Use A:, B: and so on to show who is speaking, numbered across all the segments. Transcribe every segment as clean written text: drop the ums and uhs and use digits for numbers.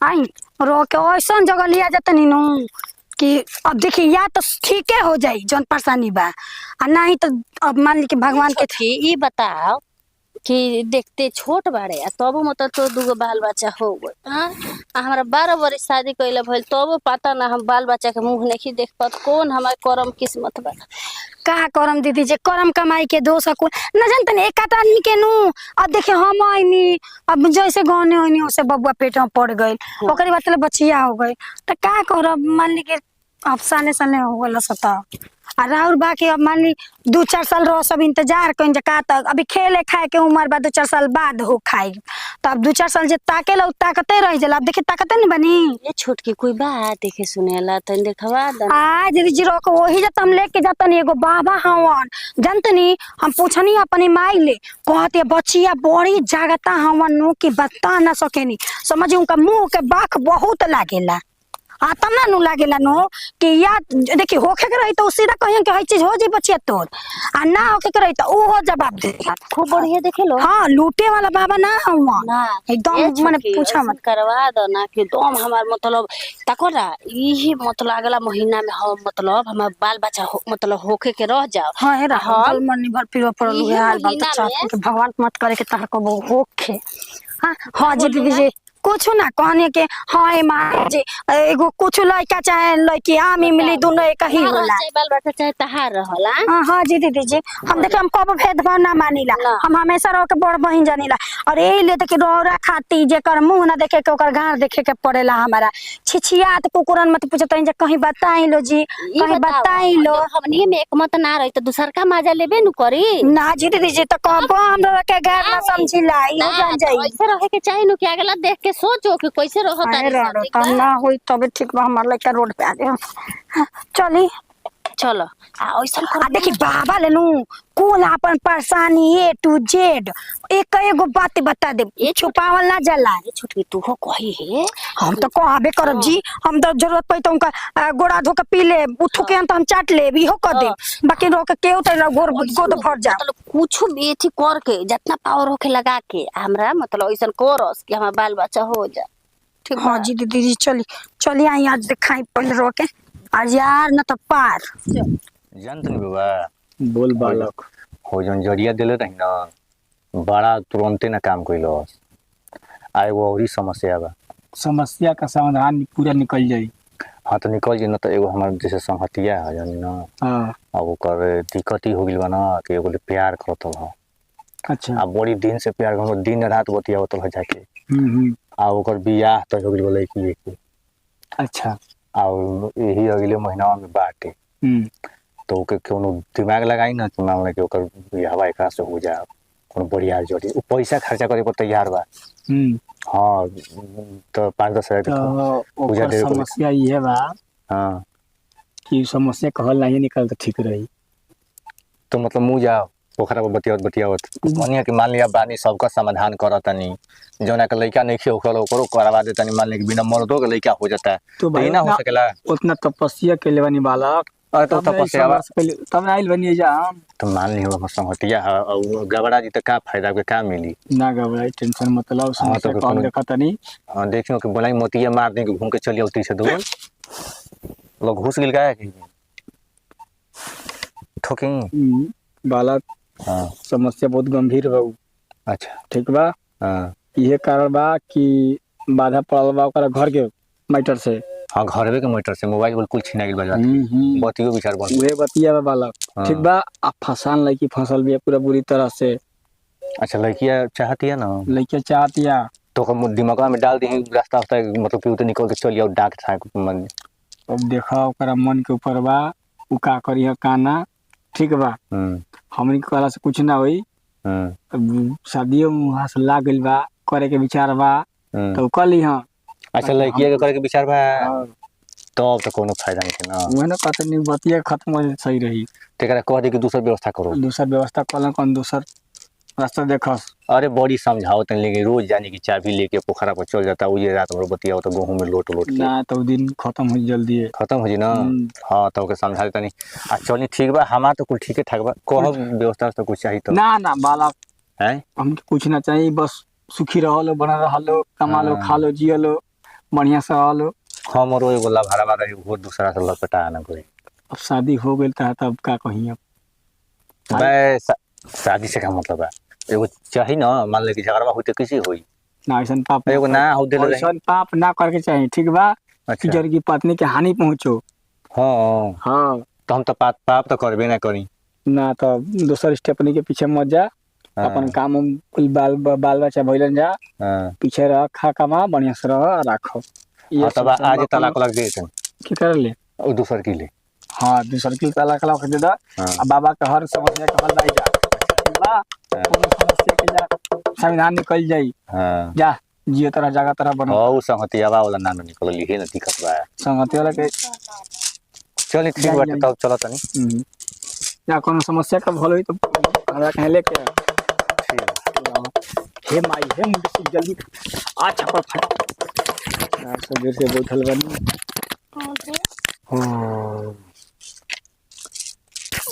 A: आई रो के ऐसा जगह लिया जाता नी नु कि अब देखिए या तो ठीक है हो जाई जौन परेशानी बा आ नहीं तो अब मान ली कि भगवान के
B: ये बताओ कि देखते छोट बाड़े आ तब मतलब तो दूगो बाल बच्चा हो गए। हाँ हमारा 12 बरस शादी कैले भइल तब पता ना हम बाल बच्चा के मुंह नहीं देख पात कौन हमारे करम किस्मत बा।
A: का करम दीदी जे करम कमाई के दोष को न जानते न एक आदमी के नु अब देखिए हम आईनी अब जैसे गहने होनी उसे बबुआ पेट में पड़ गई ओकरी बाद ले बचिया हो गई तो का करब मान ली के अब साले साले हो गल सता आ राहुल बाकी अब मान ली 2-4 साल रह सब इंतजार कइन जे का तक अभी खेले खाए के उम्र बा 2-4 साल बाद हो खाई तो अब 2-4 साल जे ताके ला ताकते रह जाला अब देखिए ताकते नहीं बनी
B: ये छोटकी कोई बात देखे सुनेला तन देखवा द
A: आ दीदी जी रोक वही जत हम लेके जातनी एगो बाबा हवन जानतनी हम पूछनी अपनी माई ले कहते बचिया बड़ी जागता हवन नु कि बता ना सकेनी समझ उनका मुंह के बाख बहुत लागेला आता ना नु लागेला नो कि या देखी होखे के रही तो सीधा कहियो कि हई चीज हो जी बचिया तोर आ ना होखे के रही तो ऊ हो जवाब दे
B: खूब बढ़िया देखे लो।
A: हां लूटे वाला बाबा ना हवन
B: ना
A: एकदम माने पूछा मत
B: करवा दो ना कि दम हमार मतलब तको ना यही मतलब अगला महीना में हम मतलब हमार बाल बच्चा मतलब होखे के रह जाओ।
A: हां हे राहुल मन निर्भर पिरो पड़ल है हाल बाल तो चाहते कि भगवान मत करे के तहर को होखे। हां जी दीदी जी कुछ ना कहने के हां मां जी एगो कुछ लड़का चाहे लड़की आमी मिली दोनों एक ही होला
B: बाल बच्चा चाहे तहार रहला।
A: हां जी दीदी जी हम देखिए हम कब भेदभाव ना मानीला हम हमेशा रह के बड़ बहिन जानीला और एही ले देखिए रोरा खाती जेकर मुंह ना देखे के ओकर गांड देखे के पड़ेला हमारा छिछियात कुकुरन मत पूछत जे कहीं बताई लो जी कहीं बताई लो
B: हमनी में एक मत ना रही तो दूसर का मजा लेबे नु करी
A: ना जी दीदी जी तो कब हमरा के गैर ना समझिला ई हो जान जाई
B: ऐसे रहे के चाहिए नु कि अगला देख के सोचो कि कैसे रहता है
A: तब ना होई तबे ठीक बा हमार लड़का रोड पे आ गए चली
B: चलो आ ऐसा
A: आ देखी बाबा लेनु कुल अपन परेशानी ए टू जेड एक एगो बात बता दे ये छुपावल ना जाला
B: ये छोटकी तू हो कही है
A: हम तो कहबे करब जी हम तो जरूरत पई तो उनका गोड़ा धो के पी ले उठो के हम चाट ले भी हो कर दे बाकी रो के केउ त गोर गोद भर जा
B: मतलब कुछ भी एथी कर के जितना पावर होके लगा के हमरा मतलब ऐसा करस कि हमार बाल बच्चा हो जा ठीक।
A: हां जी दीदी जी चली आई आज दिखाई पहले रो के आज यार न तो पार
C: जानत नहीं बाबा
D: बोल बालक
C: हो जन जरिया दिले रही ना बड़ा तुरंते ना काम कइलो आ एगो औरी समस्या बा
D: समस्या का समाधान पूरा निकल जाई।
C: हाँ तो निकल जी ना तो एगो हमार जैसे संगतिया है जानी ना
D: हां
C: अब ओकर दिक्कत ही हो गइल बा ना कि एगो ले प्यार करत हो।
D: अच्छा
C: आ बड़ी दिन से प्यार हम दिन रात बतियावत हो जाके आ ओकर बियाह तो हो गइल लड़की के।
D: अच्छा
C: आ यही अगले महीना में बाटे तो ओके कोनो दिमाग लगाई ना कि मामला के ओकर बियाह एकरा से हो जाए कोनो बढ़िया जोड़ी उ पैसा खर्चा करे पर तैयार बा। हाँ तो 5-10 हजार
D: ओकर समस्या ये बा
C: हाँ
D: कि समस्या कहल नहीं निकल तो ठीक रही
C: तो मतलब मुँह जाओ पोखरा पर बतियावत मनिया कि मान लिया बानी सबका समाधान करतनी जौना के लइका नहीं ओकर ओकरो करवा देतनी मान लिया कि बिना मर्दों के लइका हो जाता है
D: तो भाई
C: ना हो सकेला
D: उतना तपस्या के लेवानी बालक
C: तो तपस्या
D: तब आइल बनिए जा
C: तो मान लियो हमर संगतिया है और गबड़ा जी त का फायदा के का मिली
D: ना घबराई टेंशन मतलब समस्या कौन देखा तनी।
C: हां देखियो कि बोलाई मोतिया मार दे के घूम के चली औती से दूर लोग घुस गेल का है ठोकिंग
D: बालक।
C: हां
D: समस्या बहुत गंभीर बा।
C: अच्छा
D: ठीक बा।
C: हां
D: ये कारण बा कि बाधा पड़ल बा ओकरा घर के मैटर से।
C: हाँ घरवे के मैटर से मोबाइल बिल्कुल छिना गेल बा बतियो विचार बन
D: उहे बतिया बा बालक। ठीक बा आ फसान लड़की फसल भी पूरा बुरी तरह से।
C: अच्छा लड़कियां चाहती है ना
D: लड़कियां चाहती है
C: तो हम दिमाग में डाल दी रास्ता मतलब कि उधर निकल के चल जाओ डाक था मन
D: अब देखा ओकरा मन के ऊपर बा उ का करी है काना। ठीक बा हमनी के कहला से कुछ ना होई। शादियों वहां से लाग गइल बा करे के विचार बा तो कली हां।
C: अच्छा लड़किया के करे के विचार बा तो कोनो फायदा नहीं ना
D: ओहे ना कहते नहीं बतिया खत्म हो सही रही
C: तेकरा कह दे कि दूसर व्यवस्था करो
D: दूसर व्यवस्था कलन कौन दूसर रास्ता देखस।
C: अरे बड़ी समझाओ तन लेकिन रोज जाने की चाबी लेके पोखरा पर चल जाता उजे रात भर बतिया तो गेहूं में लोट
D: ना तो दिन खत्म हो जल्दी है
C: खत्म हो जी ना। हां तो के समझा तनी आ चली ठीक बा हमार तो कुल ठीक ठाक बा कहो व्यवस्था तो कुछ चाहिए तो
D: ना बालक
C: हैं
D: हम कुछ ना चाहिए बस सुखी रहो लो बना रहो लो कमा लो खा लो जियो लो बढ़िया से आलो।
C: हमरो एगो लभारा रही वो दूसरा से लपटा ना कोई।
D: अब शादी हो गई था तब का कहीं अब
C: बे शादी से का मतलब है एगो चाही ना मान ले कि झगड़ा होते कैसे होई
D: ना ऐसा पाप
C: एगो ना हो देले रही।
D: ऐसा पाप ना करके चाहिए ठीक बा कि
C: अच्छा
D: जर की पत्नी के हानि पहुंचो।
C: हाँ
D: हाँ
C: तो हम तो पाप तो करबे ना करी।
D: ना तो दूसर स्टेपनी के पीछे मत जा।
C: हाँ,
D: अपन काम उम कुल बाल बच्चा भइलन जा
C: हाँ
D: पीछे रह खा कमा बढ़िया से रह राखो।
C: हाँ तब आज तलाक लग दे तन
D: की कर ले।
C: और दूसर की ले।
D: हाँ दूसर की तलाक लग दे दा।
C: हाँ
D: अब बाबा का हर समस्या का हल लाई जा ठीक बा। कोनो समस्या के जा संविधान निकल जाई।
C: हाँ
D: जा जियो तरह जगह तरह बनो।
C: ओ संगतियावा वाला नाम निकल लिहे ना दिक्कत बा।
D: संगति वाला के
C: चल ठीक बाटे तब चलो तनी।
D: या कोनो समस्या का भल होई तो हमरा कहे लेके आ। हे माई हे मुंडे से जल्दी आ छपर फट यार सबेर से बैठल बनी। हाँ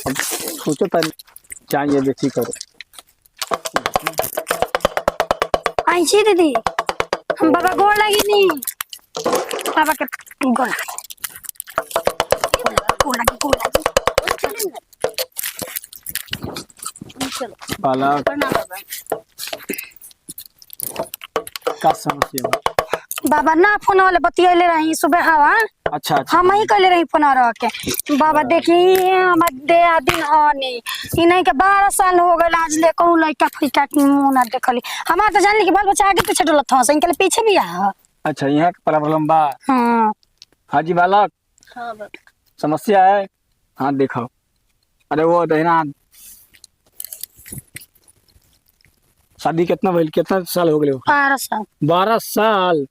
D: अब सोचो तनी चाहिए बेची करो।
A: आई छी दीदी हम बाबा गोड़ लगी नी बाबा के गोड़ लगी
B: चलो
D: बालक
B: प्रणाम बाबा।
D: का समस्या बा?
A: बाबा ना फोन वाले बतियले रही सुबह हवा
D: अच्छा अच्छा
A: हम ही कहले रही फोन रह के बाबा देखी हमर दे दिन हनी इन्हीं के 12 साल हो गए आज ले कहूं लड़का फइका की मुंह ना देखली हमार तो जानली कि बाल बच्चा आगे पीछे डोलत हस इनके पीछे भी आ।
D: अच्छा यहाँ का प्रॉब्लम बा।
A: हां
D: हाँ जी बालक
B: हाँ बाबा
D: समस्या है। हाँ देखो अरे वो दहना शादी कितना साल हो गए?
A: 12 साल
D: 12 साल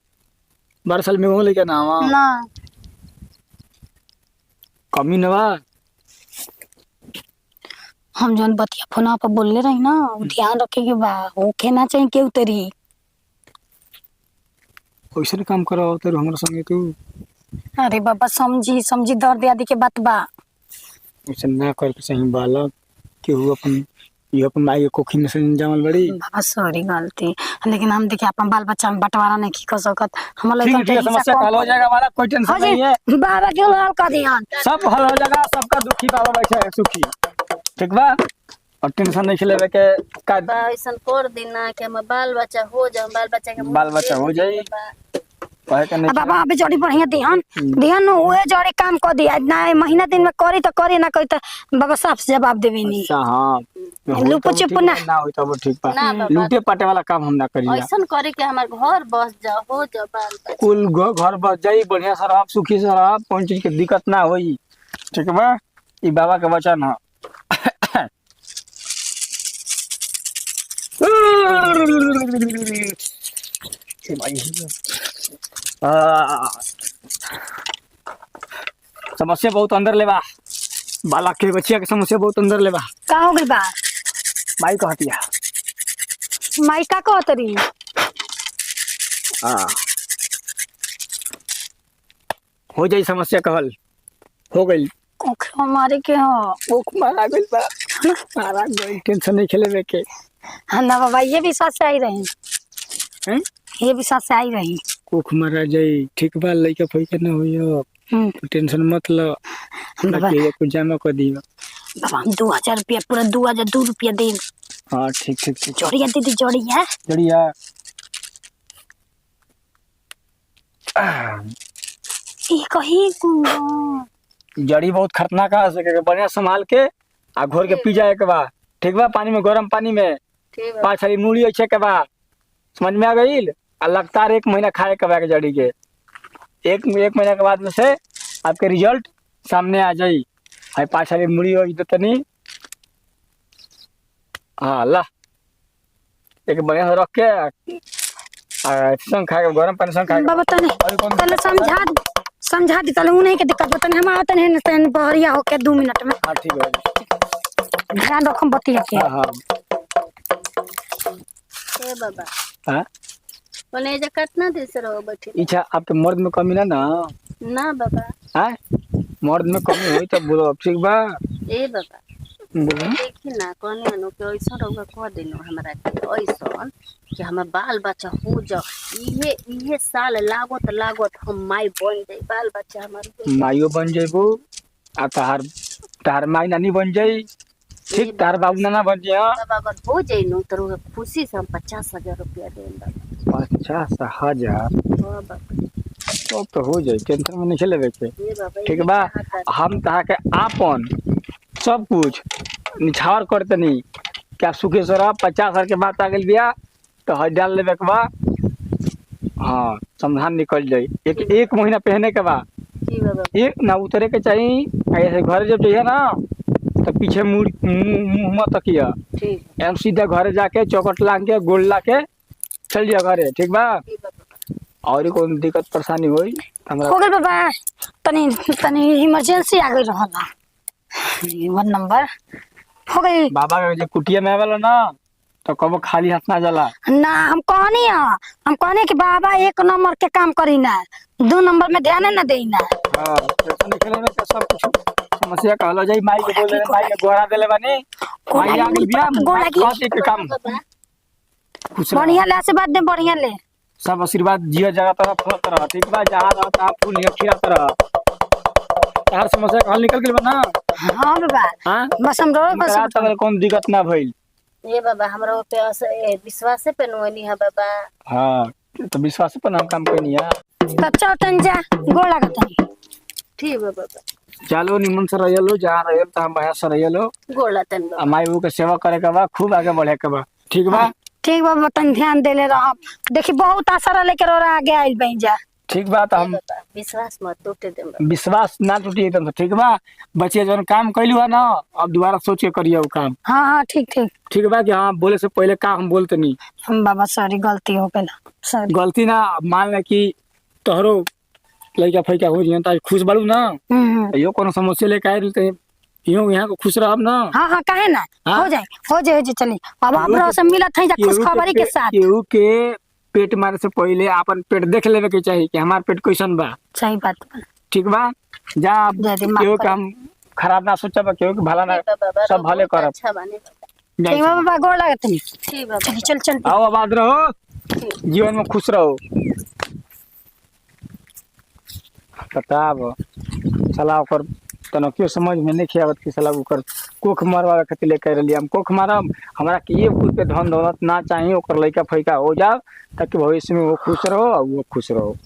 D: 12 साल में हो लेके ना
A: ना
D: कमी न बा।
A: हम जौन बतिया फोन पर बोलले रही ना उ ध्यान रखे के बा होखे ना चाहिए केहू तरी।
D: कैसे काम करो तेरे हमारे संगे तू
A: अरे बाबा समझी दर्द आदि के बात बा।
D: ऐसे ना कर के सही बालक केहू अपन ये अपन माई के कोखी में से जामल बड़ी।
A: बाबा सॉरी गलती लेकिन हम देखिए अपन बाल बच्चा में बंटवारा नहीं की कर सकत हम लोग
D: ठीक है समस्या हल हो जाएगा बालक कोई टेंशन नहीं है।
A: बाबा के हल कर दिहन
D: सब हल हो जाएगा सबका दुखी बाबा बैठे है सुखी ठीक बा और टेंशन नहीं लेवे के का
B: बा ऐसा कर देना कि हम बाल बच्चा हो जाए बाल बच्चा के
D: बाल बच्चा हो जाई कहे के नहीं।
A: बाबा अबे जोड़ी बढ़िया दिहन ओए जोड़ी काम कर दिया ना महीना दिन में करी तो करी ना करी तो बाबा साफ जवाब देवे नहीं।
D: अच्छा हां
A: लुप चुप ना
D: हो तब ठीक बा।
B: ना बाबा
D: लूटे पाटे वाला काम हम ना करी
B: ऐसा करे कि हमार घर बस जा हो जा बाल बच्चा
D: कुल घर बस जाई बढ़िया से रह सुखी से रह कोई चीज के दिक्कत ना होई ठीक बा। ई बाबा के वचन है। समस्या बहुत अंदर लेवा बालक के बच्चिया के समस्या बहुत अंदर लेवा।
A: का हो गई बा
D: माई कहतिया
A: माई का कहतरी
D: हाँ हो जाई समस्या का हल हो गई।
A: ओखे हमारे के हो
D: ओख मारा गइल बा मारा गइल टेंशन नहीं खेले के।
A: हाँ ना बाबा ये भी साथ से आई रही
D: हैं
A: ये भी साथ से आई रही
D: ओख मारा जाई ठीक बा लइका फइका ना होई टेंशन मत लो
A: बाबा
D: बाकी कुछ जमा कर दियो।
A: बाबा हम 2000 रुपया पूरा 2002 रुपया दे
D: हाँ ठीक ठीक ठीक
A: जोड़िया दीदी जोड़िया
D: बढ़िया
A: ये कहीं
D: जड़ी बहुत खतरनाक है सके बढ़िया संभाल के आ घोर के पी जाए के बा ठीक बा पानी में गरम पानी में
B: ठीक बा
D: 5 हरी मूली अच्छे के बा समझ में आ गई। और लगातार 1 महीना खाए के बा के जड़ी के एक महीना के बाद में से आपके रिजल्ट सामने आ जाई। है 5 हरी मूली हो तो तनी हाँ ला एक बढ़िया से रख के संग खा के गरम पानी संग खा के
A: बाबा तने तने समझा दी तले उन्हीं के दिक्कत बताने हम आते हैं तने बहरिया होके 2 मिनट में।
D: हाँ ठीक है
A: ध्यान रखम बतिया के।
D: हाँ हाँ
B: ए बाबा
D: हाँ
B: ओने जे कितना दिन से रहो बैठे
D: इच्छा आपके मर्द में कमी ना
B: ना बाबा
D: हाँ मर्द में कमी हुई तो बोलो ठीक बा।
B: ए बाबा
D: बोलो
B: देखी ना कहनी अनु के ऐसा रहुआ कह देनु हमरा के ऐसा कि हमर बाल बच्चा हो जाओ इहे साल लागत हम माई बन जाई बाल बच्चा हमर हो जाई।
D: माइयो बन जेबू आ तहार माई नानी बन जाई ठीक तार बाबू नाना बन जाए
B: तब अगर हो जाई नु तो रहुआ खुशी से हम 50,000 रुपया देम बाबा।
D: 50,000
B: हाँ बाबा
D: तो हो जाए टेंशन में नहीं लेवे के
B: ये बाबा
D: ठीक बा। हम तहा के आपन सब कुछ निछावर करते नहीं क्या सुखेश्वर 50,000 के बात आ गई बिया तो हज डाल लेवे के बा। हाँ समाधान निकल जाई एक महीना पहने के बा
B: जी बाबा
D: एक ना उतरे के चाहिए ऐसे घर जब जाइए ना तो पीछे मुंह मत तकिया
B: ठीक
D: एम सीधा घरे जाके चौकट लाग के गोल ला के चल जिया घरे ठीक बा।
B: है बाबा
D: और कोई दिक्कत परेशानी होई तो हमरा
A: हो गइल बाबा तनी तनी इमरजेंसी आ गई रहला वन नंबर हो गई।
D: बाबा के जे कुटिया में आवेला ना तो कबो खाली हाथ ना जाला।
A: ना हम कहनी कि बाबा 1 नंबर के काम करी ना 2 नंबर में ध्यान ना देई ना।
D: हां जैसे निकले में के सब कुछ समस्या कहलो जाई माई के बोले माई के गोरा देले बानी माई आ गई बिया
A: गोरा की
D: कहते के काम खुश रह
A: बढ़िया ले से बात दे बढ़िया ले
D: सब आशीर्वाद जिया जगह तरफ फलत रह ठीक बा जहां रहता फूल नियर खिलात रह हर समस्या का हल निकल गेल बा ना।
A: हां बाबा
D: हां
A: बस हम रो बस
D: तब कौन दिक्कत ना भइल।
B: ये बाबा हमरा पे विश्वास पे नोनी है बाबा।
D: हां तो विश्वास पर हम काम करनी है
A: तब चल तन जा गोड़ लागत है
B: ठीक है बाबा
D: चलो निमन से रहिलो जहां रहिलो त हम बढ़िया से रहिलो
B: गोला तन बाबा
D: माई बाबू के सेवा करे के बा खूब आगे बढ़े के बा ठीक बा।
A: ठीक बाबा तन ध्यान देले रह देखी बहुत आशा लेके रो आगे आइल बन जा
D: ठीक बा तो हम
B: बाबा विश्वास मत टूटे दे बाबा।
D: विश्वास ना टूटी एकदम से ठीक बा। बच्चे जौन काम कैलू है ना अब दोबारा सोच के करिए वो काम
A: हाँ हाँ ठीक ठीक
D: ठीक बा कि हाँ बोले से पहले का हम बोलते नहीं
A: हम बाबा सॉरी गलती हो गई सॉरी।
D: गलती ना अब मान ले कि तोहरो लड़का फैका हो जियन त खुश बाड़ू ना यो कोनो समस्या लेके आइल त यो यहाँ को खुश रहब ना।
A: हाँ हाँ काहे ना
D: हाँ?
A: हो जाए चली अब हमरा से मिलत है जा खुश खबरी के साथ।
D: केहू के पेट मारे से पहले अपन पेट देख लेवे के चाहिए कि हमार पेट कैसन बा
A: सही बात बा।
D: ठीक बा। जा
A: जल्दी माफ
D: केहू
A: कर।
D: के हम खराब ना सोचब केहू के भला ना
B: ठीक बा बाबा
D: सब भले करब।
B: अच्छा बानी बाबा
A: ठीक बा बाबा गोड़ लागत नहीं
B: ठीक बाबा
A: चल चल
D: आओ आबाद रहो जीवन में खुश रहो। बताब सलाह ओकर तनकियो समझ में नहीं आवत कि सलाह ओकर कोख मारवा खातिर लेके रहली हम कोख मारब हमरा के ये खुद पे धन दौलत ना चाहिए ओकर लइका फैका हो जाओ ताकि भविष्य में वो खुश रहो और वो खुश रहो।